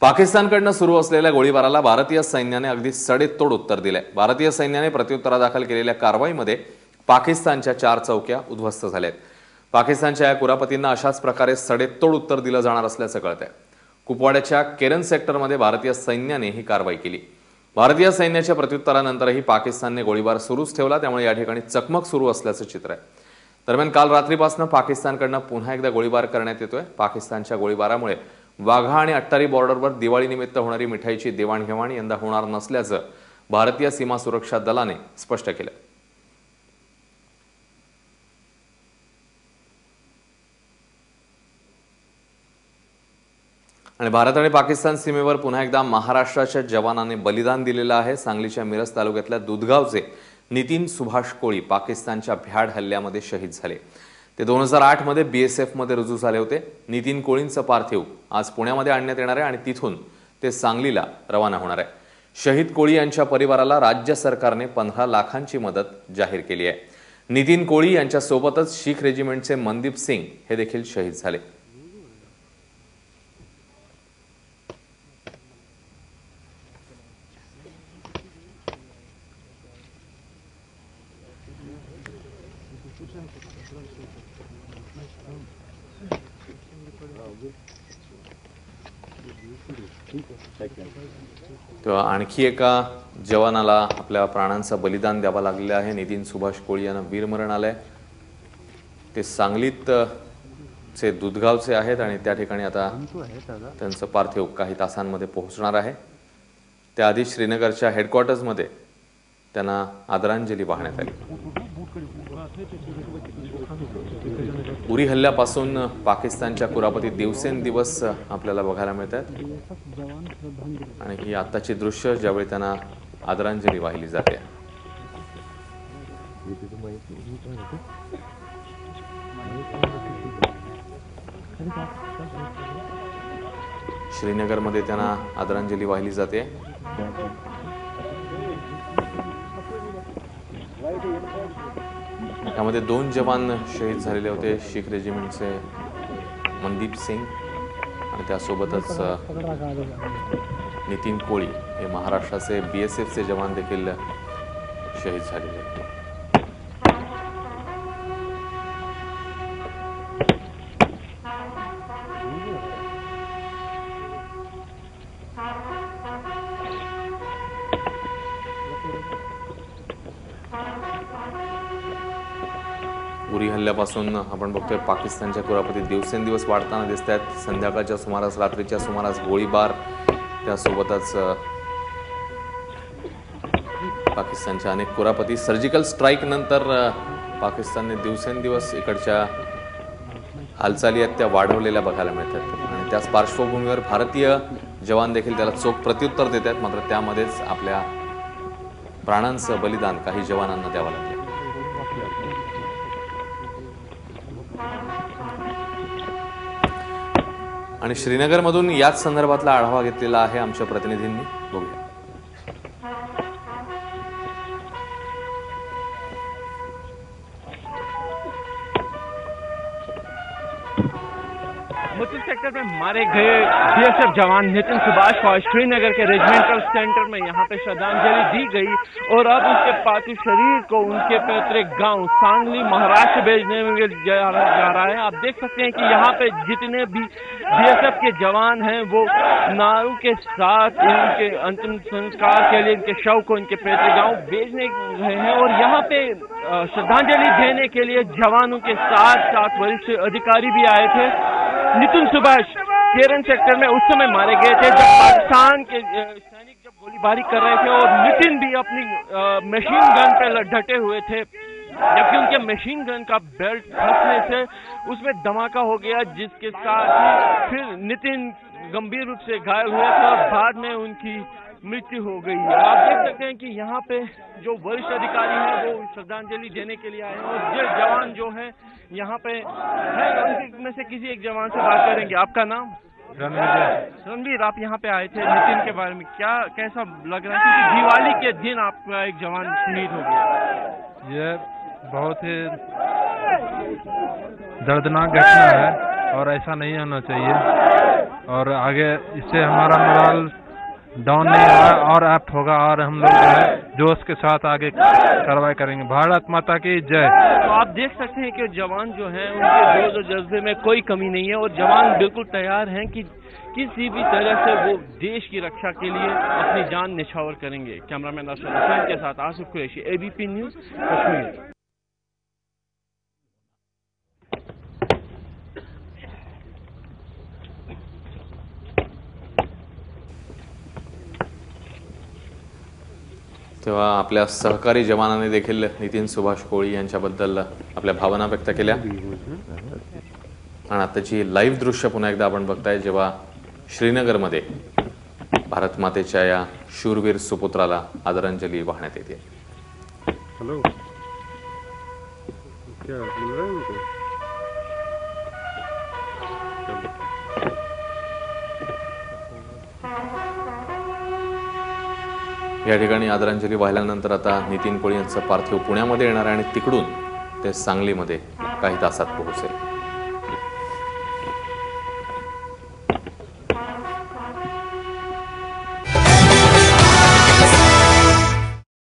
पाकिस्तानकडनं सुरू असलेल्या गोळीबाराला भारतीय सैन्याने अगदी सडेतोड उत्तर दिले। भारतीय सैन्याने प्रत्युत्तरादाखल केलेल्या कारवाईमध्ये पाकिस्तानच्या 4 चौक्या उद्ध्वस्त झाल्यात। पाकिस्तानच्या या कुरापतींना अशाच प्रकारे सडेतोड उत्तर दिलं जाणार असल्याचं कळतंय। कुपवाड्याच्या केरन सेक्टरमध्ये भारतीय सैन्याने ही कारवाई केली। भारतीय सैन्याच्या प्रत्युत्तरानंतरही पाकिस्तानने गोळीबार सुरूच ठेवला, त्यामुळे या ठिकाणी चकमक सुरू असल्याचं चित्र आहे। दरम्यान काल रात्रीपासून पाकिस्तानकडनं पुन्हा एकदा गोळीबार करण्यात येतोय। पाकिस्तानच्या गोळीबारामुळे वाघा आणि अट्टारी बॉर्डरवर दिवाळीनिमित्त होणारी मिठाईची देवाणघेवाण यंदा होणार नसल्याचं भारतीय सीमा सुरक्षा दलाने स्पष्ट केलं। आणि भारत आणि पाकिस्तान सीमेवर पुन्हा एकदा महाराष्ट्राच्या जवानाने बलिदान दिलेलं आहे। सांगलीच्या मिरज तालुक्यातल्या दुधगावचे नितीन सुभाष कोळी पाकिस्तानच्या भ्याड हल्ल्यामध्ये शहीद झाले। ते 2008 मध्ये बीएसएफ मध्ये रुजू झाले होते। नितीन कोळींचं पार्थिव आज पुण्यामध्ये आणण्यात येणार आहे आणि तिथून ते सांगलीला रवाना होणार आहे। शहीद कोळी यांच्या परिवाराला राज्य सरकारने 15 लाखांची मदत जाहीर केली आहे। नितीन कोळी यांच्या सोबतच शीख रेजिमेंटचे मनदीप सिंग हे देखील शहीद झाले। तेव्हा आणखी एका जवानाला आपल्या प्राणांचं बलिदान द्यावं लागलेलं आहे। नितीन सुभाष कोळी यांना वीरमरण आलंय। ते सांगलीत चे दुधगावचे आहेत आणि त्या ठिकाणी आता त्यांचं पार्थिव काही तासांमध्ये पोहोचणार आहे। त्याआधी श्रीनगरच्या हेडक्वार्टर्समध्ये त्यांना आदरांजली वाहण्यात आली। उरी हल्ल्यापासून पाकिस्तानच्या कुरापतीत दिवसेंदिवस आपल्याला बघायला मिळतात आणि ही आताची दृश्य ज्यावेळी त्यांना आदरांजली वाहिली जाते। श्रीनगरमध्ये त्यांना आदरांजली वाहिली जाते। यामध्ये 2 जवान शहीद झालेले होते, शीख रेजिमेंटचे मनदीप सिंग आणि त्यासोबतच नितीन कोळी हे महाराष्ट्राचे बीएसएफचे जवान देखील शहीद झालेले आहेत। उरी हल्ल्यापासून आपण बघतोय पाकिस्तानच्या कुरापतीत दिवसेंदिवस वाढताना दिसत आहेत। संध्याकाळच्या सुमारास, रात्रीच्या सुमारास गोळीबार, त्यासोबतच पाकिस्तानच्या अनेक कुरापती। सर्जिकल स्ट्राईक नंतर पाकिस्तानने दिवसेंदिवस इकडच्या हालचाली आहेत त्या वाढवलेल्या बघायला मिळतात आणि त्याच पार्श्वभूमीवर भारतीय जवान देखील त्याला चोख प्रत्युत्तर देत आहेत। मात्र त्यामध्येच आपल्या प्राणांचं बलिदान काही जवानांना द्यावं लागलं। आणि श्रीनगरमधून याच संदर्भातला आढावा घेतलेला आहे आमच्या प्रतिनिधींनी, बघूया। मुतल सेक्टर में मारे गए बीएसएफ जवान नितिन सुभाष को श्रीनगर के रेजिमेंटल सेंटर में यहाँ पे श्रद्धांजलि दी गई और अब उसके पार्थिव शरीर को उनके पैतृक गांव सांगली महाराष्ट्र भेजने में जा रहा है। आप देख सकते हैं कि यहाँ पे जितने भी बीएसएफ के जवान हैं वो नारों के साथ इनके अंतिम संस्कार के लिए इनके शव को इनके पैतृक गांव भेजने गए हैं और यहाँ पे श्रद्धांजलि देने के लिए जवानों के साथ साथ वरिष्ठ अधिकारी भी आए थे। नितिन सुभाष केरन सेक्टर में उस समय मारे गए थे जब पाकिस्तान के सैनिक जब गोलीबारी कर रहे थे और नितिन भी अपनी मशीन गन पे डटे हुए थे, जबकि उनके मशीन गन का बेल्ट फंसने से उसमें धमाका हो गया, जिसके साथ ही फिर नितिन गंभीर रूप से घायल हुए थे और बाद में उनकी मृत्यु हो गई है। आप देख सकते हैं कि यहाँ पे जो वरिष्ठ अधिकारी हैं वो श्रद्धांजलि देने के लिए आए हैं और ये जवान जो है यहाँ पे है, उनमें से किसी एक जवान से बात करेंगे। आपका नाम? रणवीर। आप यहाँ पे आए थे, नितिन के बारे में क्या कैसा लग रहा है, क्योंकि दिवाली के दिन आपका एक जवान शहीद हो गया? ये बहुत ही दर्दनाक घटना है और ऐसा नहीं होना चाहिए। और आगे इससे हमारा मोरल डाउन नहीं होगा और अप होगा और हम लोग जो है जोश के साथ आगे कार्रवाई करेंगे। भारत माता की जय। तो आप देख सकते हैं कि जवान जो हैं उनके जोश और जज्बे में कोई कमी नहीं है और जवान बिल्कुल तैयार हैं कि किसी भी तरह से वो देश की रक्षा के लिए अपनी जान निछावर करेंगे। कैमरामैन अशरफ हुसैन के साथ आसिफ कुरैशी, एबीपी न्यूज, कश्मीर। तेव्हा आपल्या सहकारी जवानाने देखील नितीन सुभाष कोळी यांच्याबद्दल आपल्या भावना व्यक्त केल्या आणि आताची लाईव्ह दृश्य पुन्हा एकदा आपण बघताय जेव्हा श्रीनगरमध्ये भारत मातेच्या या शूरवीर सुपुत्राला आदरांजली वाहण्यात येते। हेलो, क्या मिल रहा है उनको? या ठिकाणी आदरांजली वाहिल्यानंतर आता नितीन कोळी यांचं पार्थिव पुण्यामध्ये येणार आहे आणि तिकडून ते सांगलीमध्ये काही तासात पोहोचेल।